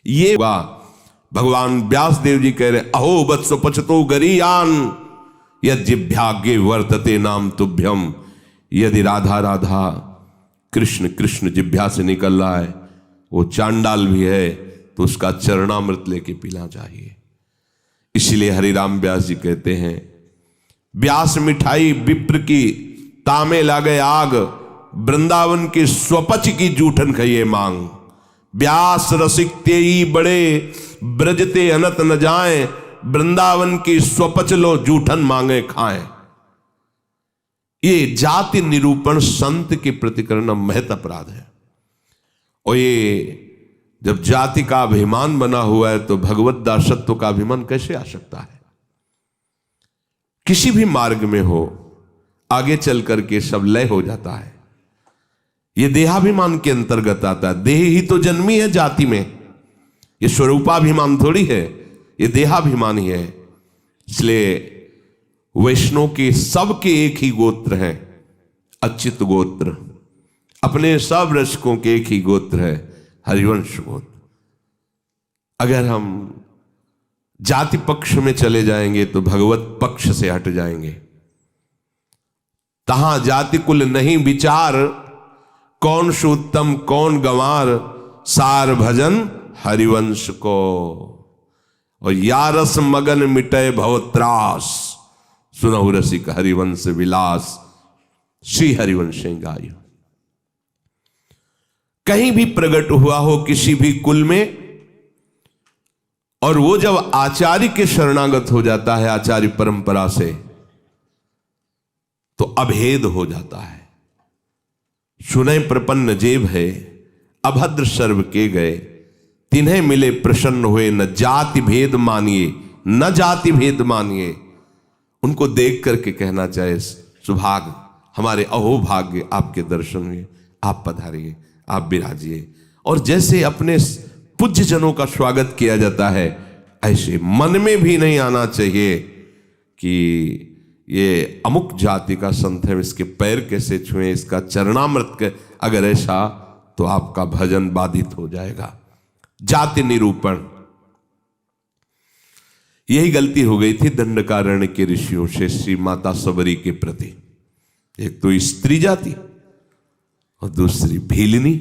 ये भगवान व्यास देव जी कह रहे अहो वत्स पचतो गरीयान यज्जिभ्यागे वर्तते नाम तुभ्यम। यदि राधा राधा कृष्ण कृष्ण जिभ्या से निकल रहा है, वो चांडाल भी है तो उसका चरणामृत लेके पीना चाहिए। इसलिए हरिराम व्यास जी कहते हैं व्यास मिठाई विप्र की तामे लागे आग, वृंदावन की स्वपच की जूठन खइए मांग। व्यास रसिक तेई बड़े ब्रजते अनत न जाए, वृंदावन की स्वपच लो जूठन मांगे खाएं। ये जाति निरूपण संत के प्रति करना महत अपराध है। और ये जब जाति का अभिमान बना हुआ है तो भगवत दासत्व का अभिमान कैसे आ सकता है? किसी भी मार्ग में हो, आगे चल करके सब लय हो जाता है। ये देहाभिमान के अंतर्गत आता है। देह ही तो जन्मी है जाति में, ये स्वरूपाभिमान थोड़ी है, ये देहाभिमान ही है। इसलिए वैष्णव के सबके एक ही गोत्र है, अच्युत गोत्र। अपने सब रसिकों के एक ही गोत्र है, हरिवंश गोत्र। अगर हम जाति पक्ष में चले जाएंगे तो भगवत पक्ष से हट जाएंगे। तहां जाति कुल नहीं विचार, कौन सुत्तम कौन गंवार, सार भजन हरिवंश को। और यारस मगन मिटे भवत्रास, सुनहु रसिक हरिवंश विलास, श्री हरिवंश गाय। कहीं भी प्रकट हुआ हो किसी भी कुल में, और वो जब आचार्य के शरणागत हो जाता है, आचार्य परंपरा से, तो अभेद हो जाता है। सुने प्रपन्न जेब है, अभद्र सर्व के गए, तिन्हें मिले प्रसन्न हुए, न जाति भेद मानिए न जाति भेद मानिए। उनको देख करके कहना चाहे सुभाग हमारे अहोभाग्य आपके दर्शन हुए, आप पधारिए, आप विराजिए। और जैसे अपने पूज्य जनों का स्वागत किया जाता है, ऐसे मन में भी नहीं आना चाहिए कि ये अमुक जाति का संत है, इसके पैर कैसे छुएं, इसका चरणामृत के। अगर ऐसा तो आपका भजन बाधित हो जाएगा। जाति निरूपण, यही गलती हो गई थी दंडकारण्य के ऋषियों से श्री माता सबरी के प्रति। एक तो स्त्री जाति और दूसरी भीलनी।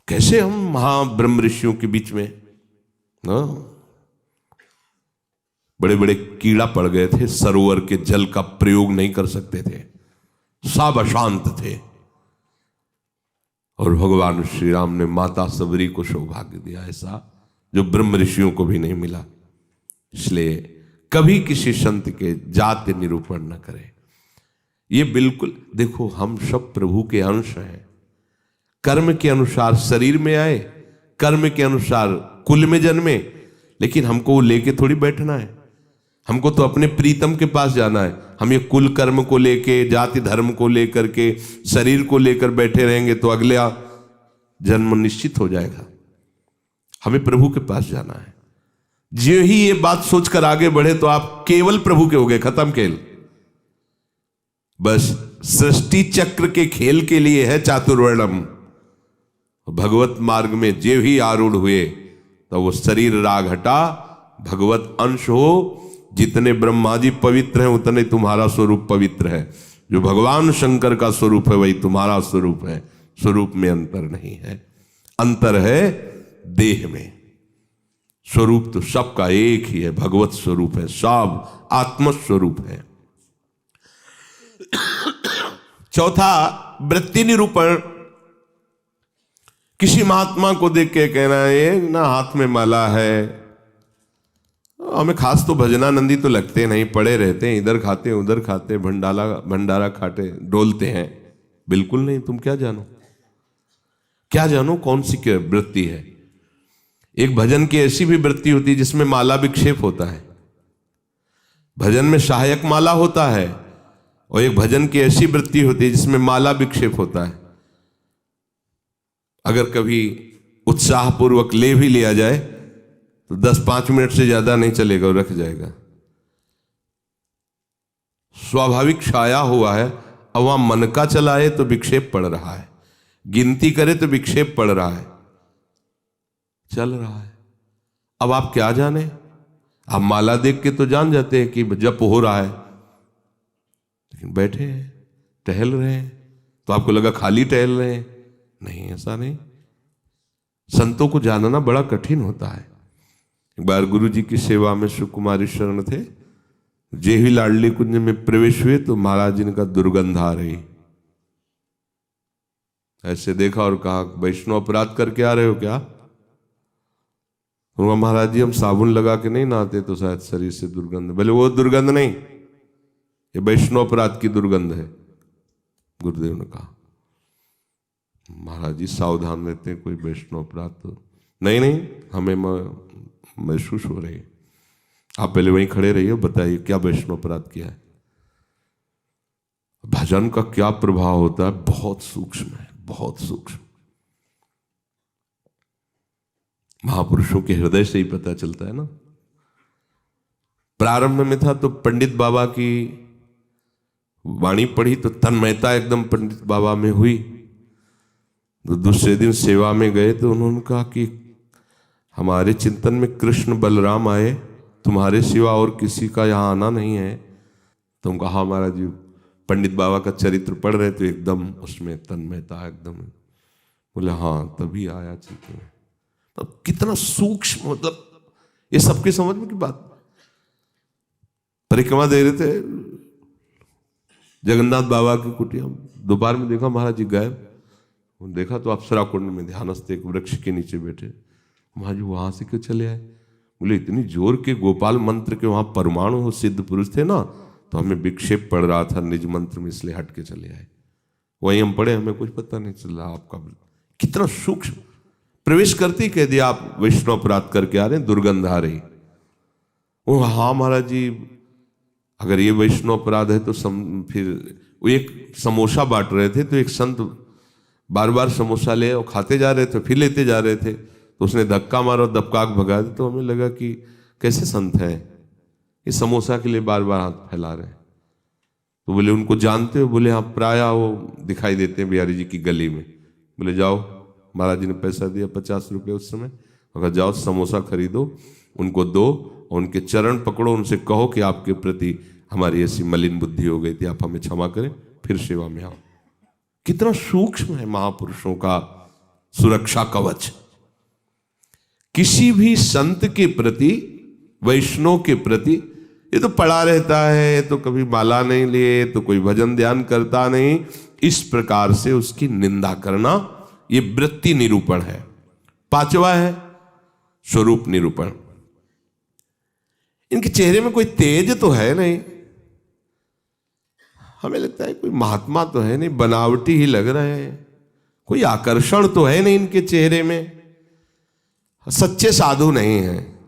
कैसे हम महाब्रह्म ऋषियों के बीच में बड़े बड़े कीड़ा पड़ गए थे, सरोवर के जल का प्रयोग नहीं कर सकते थे, सब अशांत थे। और भगवान श्री राम ने माता सबरी को सौभाग्य दिया ऐसा जो ब्रह्म ऋषियों को भी नहीं मिला। इसलिए कभी किसी संत के जाति निरूपण न करें। ये बिल्कुल देखो, हम सब प्रभु के अंश हैं। कर्म के अनुसार शरीर में आए, कर्म के अनुसार कुल में जन्मे, लेकिन हमको वो लेके थोड़ी बैठना है। हमको तो अपने प्रीतम के पास जाना है। हम ये कुल कर्म को लेके, जाति धर्म को लेकर के, शरीर को लेकर बैठे रहेंगे तो अगला जन्म निश्चित हो जाएगा। हमें प्रभु के पास जाना है। जो ही ये बात सोचकर आगे बढ़े तो आप केवल प्रभु के हो गए, खत्म खेल। बस सृष्टि चक्र के खेल के लिए है चातुर्वर्णम। भगवत मार्ग में जे ही आरूढ़ हुए तो वो शरीर राग हटा, भगवत अंश हो। जितने ब्रह्मा जी पवित्र हैं उतने तुम्हारा स्वरूप पवित्र है। जो भगवान शंकर का स्वरूप है वही तुम्हारा स्वरूप है। स्वरूप में अंतर नहीं है, अंतर है देह में। स्वरूप तो सबका एक ही है, भगवत स्वरूप है, सब आत्मस्वरूप है। चौथा, वृत्ति निरूपण। किसी महात्मा को देख के कहना है ना हाथ में माला है, हमें खास तो भजनानंदी तो लगते नहीं, पड़े रहते हैं, इधर खाते उधर खाते, भंडारा खाते डोलते हैं। बिल्कुल नहीं। तुम क्या जानो, क्या जानो कौन सी क्या वृत्ति है। एक भजन की ऐसी भी वृत्ति होती है जिसमें माला विक्षेप होता है। भजन में सहायक माला होता है, और एक भजन की ऐसी वृत्ति होती है जिसमें माला विक्षेप होता है। अगर कभी उत्साहपूर्वक ले भी लिया जाए तो 10-5 मिनट से ज्यादा नहीं चलेगा और रख जाएगा। स्वाभाविक छाया हुआ है, अब वहां मन का चलाए तो विक्षेप पड़ रहा है, गिनती करे तो विक्षेप पड़ रहा है। चल रहा है। अब आप क्या जाने, आप माला देख के तो जान जाते हैं कि जप हो रहा है, लेकिन बैठे हैं, टहल रहे हैं, तो आपको लगा खाली टहल रहे हैं। नहीं, ऐसा नहीं। संतों को जानना बड़ा कठिन होता है। एक बार गुरु जी की सेवा में सुकुमारी शरण थे, जे ही लाडली कुंज में प्रवेश हुए तो महाराज जी ने कहा दुर्गंध आ रही। ऐसे देखा और कहा वैष्णव अपराध करके आ रहे हो क्या? तो महाराज जी हम साबुन लगा के नहीं नहाते तो शायद शरीर से दुर्गंध। बोले वो दुर्गंध नहीं, ये वैष्णव अपराध की दुर्गंध है। गुरुदेव ने कहा महाराज जी सावधान रहते हैं, कोई वैष्णव अपराध तो नहीं। नहीं, हमें महसूस हो रही है। आप पहले वहीं खड़े रहिए, बताइए क्या वैष्णव अपराध किया है। भजन का क्या प्रभाव होता है, बहुत सूक्ष्म है, बहुत सूक्ष्म। महापुरुषों के हृदय से ही पता चलता है ना। प्रारंभ में था तो पंडित बाबा की वाणी पढ़ी तो तन्मयता एकदम पंडित बाबा में हुई। तो दूसरे दिन सेवा में गए तो उन्होंने कहा कि हमारे चिंतन में कृष्ण बलराम आए, तुम्हारे सिवा और किसी का यहाँ आना नहीं है। तो हम कहा महाराज जी पंडित बाबा का चरित्र पढ़ रहे तो एकदम उसमें तन्मयता एकदम। बोले हाँ तभी आया चिंतन में। तो कितना सूक्ष्म, मतलब ये सबके समझ में की बात। परिक्रमा दे रहे थे जगन्नाथ बाबा की कुटिया, दोपहर में देखा महाराज जी गायब। देखा तो अप्सरा कुंड में ध्यानस्थ एक वृक्ष के नीचे बैठे। महाराज जी वहां से क्यों चले आए? बोले इतनी जोर के गोपाल मंत्र के वहां परमाणु सिद्ध पुरुष थे ना, तो हमें विक्षेप पड़ रहा था निज मंत्र में, इसलिए हट के चले आए। वहीं हम पढ़े, हमें कुछ पता नहीं चला। आपका कितना सूक्ष्म, प्रवेश करते ही कह दिया आप वैष्णव अपराध करके आ रहे हैं, दुर्गंध आ रही। वो हाँ महाराज जी अगर ये वैष्णव अपराध है तो फिर वो एक समोसा बांट रहे थे तो एक संत बार बार समोसा ले और खाते जा रहे थे, फिर लेते जा रहे थे, तो उसने धक्का मारा और दबकाक भगा दिया। तो हमें लगा कि कैसे संत हैं, ये समोसा के लिए बार बार हाथ फैला रहे हैं। तो बोले उनको जानते हो? बोले हाँ प्राय वो दिखाई देते हैं बिहारी जी की गली में। बोले जाओ, महाराज जी ने पैसा दिया 50 रुपये उस समय, अगर जाओ समोसा खरीदो, उनको दो और उनके चरण पकड़ो, उनसे कहो कि आपके प्रति हमारी ऐसी मलिन बुद्धि हो गई थी, आप हमें क्षमा करें, फिर सेवा में आओ। कितना सूक्ष्म है महापुरुषों का सुरक्षा कवच। किसी भी संत के प्रति, वैष्णव के प्रति, ये तो पड़ा रहता है, तो कभी माला नहीं लिए, तो कोई भजन ध्यान करता नहीं, इस प्रकार से उसकी निंदा करना ये वृत्ति निरूपण है। पांचवा है स्वरूप निरूपण। इनके चेहरे में कोई तेज तो है नहीं, हमें लगता है कोई महात्मा तो है नहीं, बनावटी ही लग रहे हैं, कोई आकर्षण तो है नहीं इनके चेहरे में, सच्चे साधु नहीं हैं,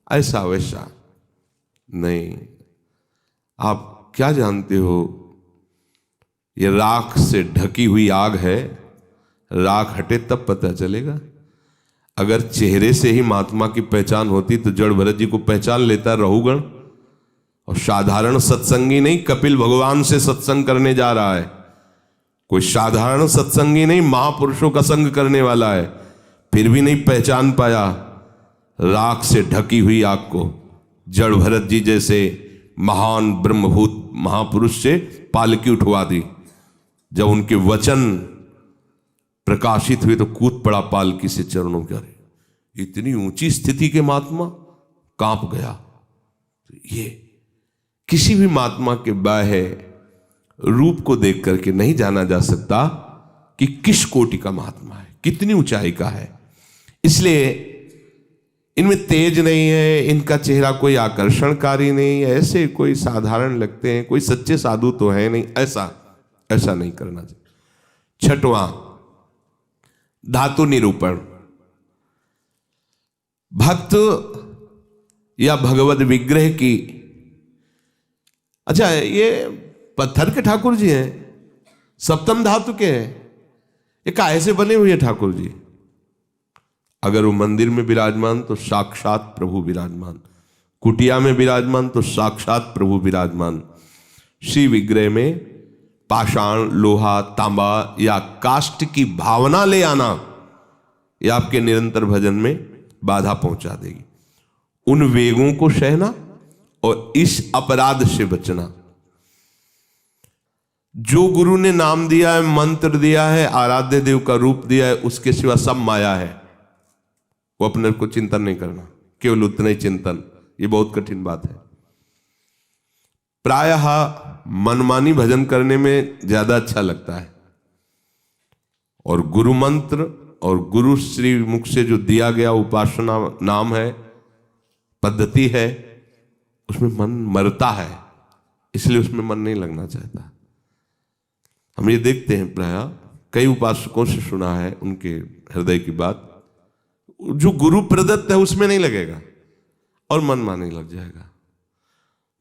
ऐसा वैसा नहीं। आप क्या जानते हो, ये राख से ढकी हुई आग है, राख हटे तब पता चलेगा। अगर चेहरे से ही महात्मा की पहचान होती तो जड़ भरत जी को पहचान लेता रहुगण। और साधारण सत्संगी नहीं, कपिल भगवान से सत्संग करने जा रहा है, कोई साधारण सत्संगी नहीं, महापुरुषों का संग करने वाला है, फिर भी नहीं पहचान पाया राख से ढकी हुई आग को। जड़ भरत जी जैसे महान ब्रह्मभूत महापुरुष से पालकी उठवा दी, जब उनके वचन प्रकाशित हुए तो कूद पड़ा पालकी से चरणों के। अरे इतनी ऊंची स्थिति के महात्मा, कांप गया। ये किसी भी महात्मा के बाह्य रूप को देख करके नहीं जाना जा सकता कि किस कोटि का महात्मा है, कितनी ऊंचाई का है। इसलिए इनमें तेज नहीं है, इनका चेहरा कोई आकर्षणकारी नहीं, ऐसे कोई साधारण लगते हैं, कोई सच्चे साधु तो है नहीं, ऐसा नहीं करना चाहिए। छठवां धातु निरूपण। भक्त या भगवत विग्रह की, अच्छा ये पत्थर के ठाकुर जी हैं, सप्तम धातु के हैं, ये काहे से बने हुए ठाकुर जी? अगर वो मंदिर में विराजमान तो साक्षात प्रभु विराजमान, कुटिया में विराजमान तो साक्षात प्रभु विराजमान। श्री विग्रह में पाषाण, लोहा, तांबा या काष्ठ की भावना ले आना, यह आपके निरंतर भजन में बाधा पहुंचा देगी। उन वेगों को सहना और इस अपराध से बचना। जो गुरु ने नाम दिया है, मंत्र दिया है, आराध्य देव का रूप दिया है, उसके सिवा सब माया है। वो अपने को चिंतन नहीं करना, केवल उतना ही चिंतन। ये बहुत कठिन बात है। प्रायः मनमानी भजन करने में ज्यादा अच्छा लगता है, और गुरु मंत्र और गुरु श्री मुख से जो दिया गया उपासना नाम है, पद्धति है, उसमें मन मरता है, इसलिए उसमें मन नहीं लगना चाहता। हम ये देखते हैं, प्रायः कई उपासकों से सुना है उनके हृदय की बात, जो गुरु प्रदत्त है उसमें नहीं लगेगा और मन माने लग जाएगा।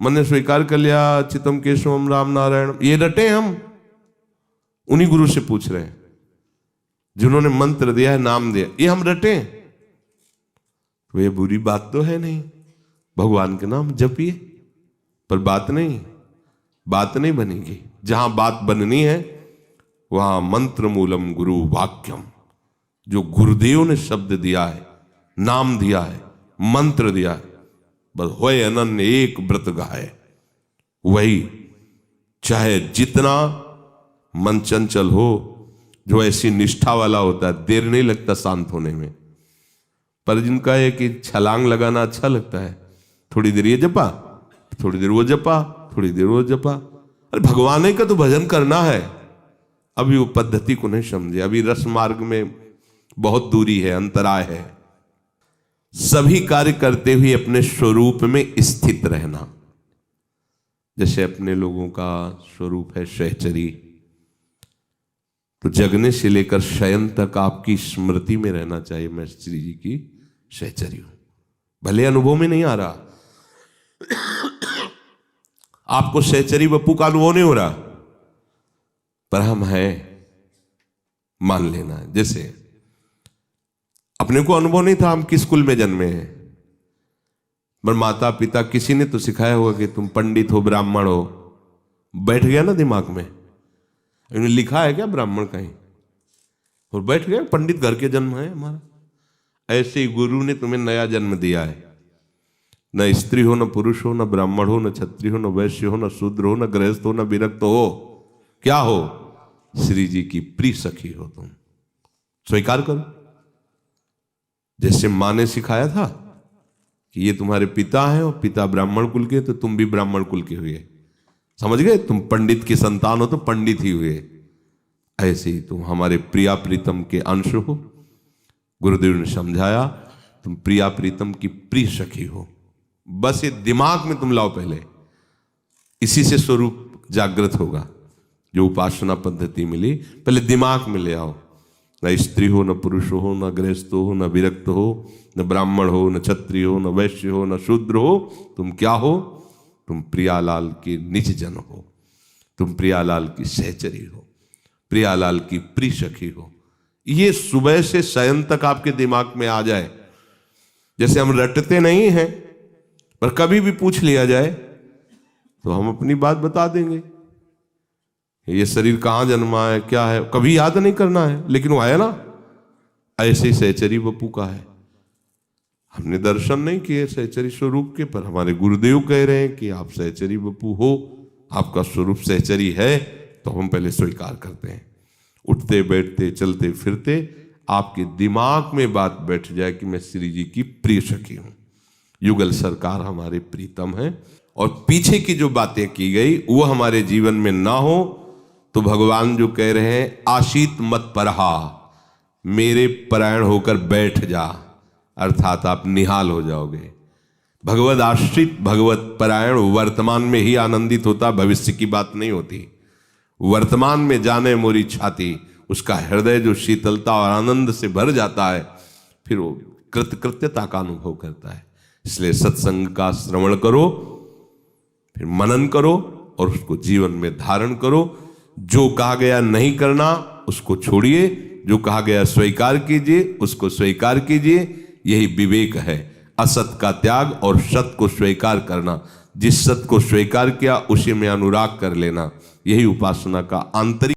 मन ने स्वीकार कर लिया चितम केशवम राम नारायण, ये रटे हम उन्हीं गुरु से पूछ रहे हैं जिन्होंने मंत्र दिया है, नाम दिया, ये हम रटे। तो ये बुरी बात तो है नहीं, भगवान के नाम जपिए, पर बात नहीं बनेगी। जहां बात बननी है वहां मंत्र मूलम गुरु वाक्यम, जो गुरुदेव ने शब्द दिया है, नाम दिया है, मंत्र दिया है, बस होए अनन्य एक व्रत गाए, वही। चाहे जितना मन चंचल हो, जो ऐसी निष्ठा वाला होता है, देर नहीं लगता शांत होने में। पर जिनका है कि छलांग लगाना अच्छा लगता है, थोड़ी देर ये जपा, थोड़ी देर वो जपा, थोड़ी देर वो जपा। अरे भगवान का तो भजन करना है। अभी वो पद्धति को नहीं समझे, अभी रस मार्ग में बहुत दूरी है, अंतराय है। सभी कार्य करते हुए अपने स्वरूप में स्थित रहना। जैसे अपने लोगों का स्वरूप है सहचरी, तो जगने से लेकर शयन तक आपकी स्मृति में रहना चाहिए, मैं श्री जी की सहचरी हूं। भले अनुभव में नहीं आ रहा, आपको सहचरी बप्पू का अनुभव नहीं हो रहा, पर हम हैं, मान लेना है। जैसे अपने को अनुभव नहीं था हम किस कुल में जन्मे हैं, पर माता पिता किसी ने तो सिखाया होगा कि तुम पंडित हो, ब्राह्मण हो, बैठ गया ना दिमाग में। इन्होंने लिखा है क्या ब्राह्मण कहीं, और बैठ गया पंडित घर के जन्म है हमारा। ऐसे ही गुरु ने तुम्हें नया जन्म दिया है। न स्त्री हो, न पुरुष हो, न ब्राह्मण हो, न क्षत्रिय हो, न वैश्य हो, न शूद्र हो, न गृहस्थ हो, न विरक्त हो। क्या हो? श्री जी की प्रिय सखी हो तुम। स्वीकार करो। जैसे माँ ने सिखाया था कि ये तुम्हारे पिता हैं और पिता ब्राह्मण कुल के, तो तुम भी ब्राह्मण कुल के हुए। समझ गए? तुम पंडित की संतान हो तो पंडित ही हुए। ऐसे ही तुम हमारे प्रिया प्रीतम के अंश हो। गुरुदेव ने समझाया तुम प्रिया प्रीतम की प्रिय सखी हो। बस ये दिमाग में तुम लाओ पहले, इसी से स्वरूप जागृत होगा। जो उपासना पद्धति मिली पहले दिमाग में ले आओ। न स्त्री हो, न पुरुष हो, न गृहस्थ हो, न विरक्त हो, न ब्राह्मण हो, न क्षत्रिय हो, न वैश्य हो, न शूद्र हो। तुम क्या हो? तुम प्रियालाल के निज जन हो। तुम प्रियालाल की सहचरी हो, प्रियालाल की प्रिय सखी हो। ये सुबह से शयन तक आपके दिमाग में आ जाए। जैसे हम रटते नहीं हैं, पर कभी भी पूछ लिया जाए तो हम अपनी बात बता देंगे। ये शरीर कहाँ जन्मा है, क्या है, कभी याद नहीं करना है, लेकिन वो है ना। ऐसे ही सहचरी बप्पू का है। हमने दर्शन नहीं किए सहचरी स्वरूप के, पर हमारे गुरुदेव कह रहे हैं कि आप सहचरी बप्पू हो, आपका स्वरूप सहचरी है, तो हम पहले स्वीकार करते हैं। उठते बैठते चलते फिरते आपके दिमाग में बात बैठ जाए कि मैं श्री जी की प्रिय सखी हूं। युगल सरकार हमारे प्रीतम हैं, और पीछे की जो बातें की गई वो हमारे जीवन में ना हो, तो भगवान जो कह रहे हैं आशीत मत परहा, मेरे परायण होकर बैठ जा, अर्थात आप निहाल हो जाओगे। भगवद आश्रित भगवत परायण वर्तमान में ही आनंदित होता, भविष्य की बात नहीं होती। वर्तमान में जाने मोरी छाती, उसका हृदय जो शीतलता और आनंद से भर जाता है, फिर वो कृतकृत्यता का अनुभव करता है। इसलिए सत्संग का श्रवण करो, फिर मनन करो और उसको जीवन में धारण करो। जो कहा गया नहीं करना उसको छोड़िए, जो कहा गया स्वीकार कीजिए उसको स्वीकार कीजिए। यही विवेक है, असत का त्याग और सत को स्वीकार करना। जिस सत को स्वीकार किया उसी में अनुराग कर लेना, यही उपासना का आंतरिक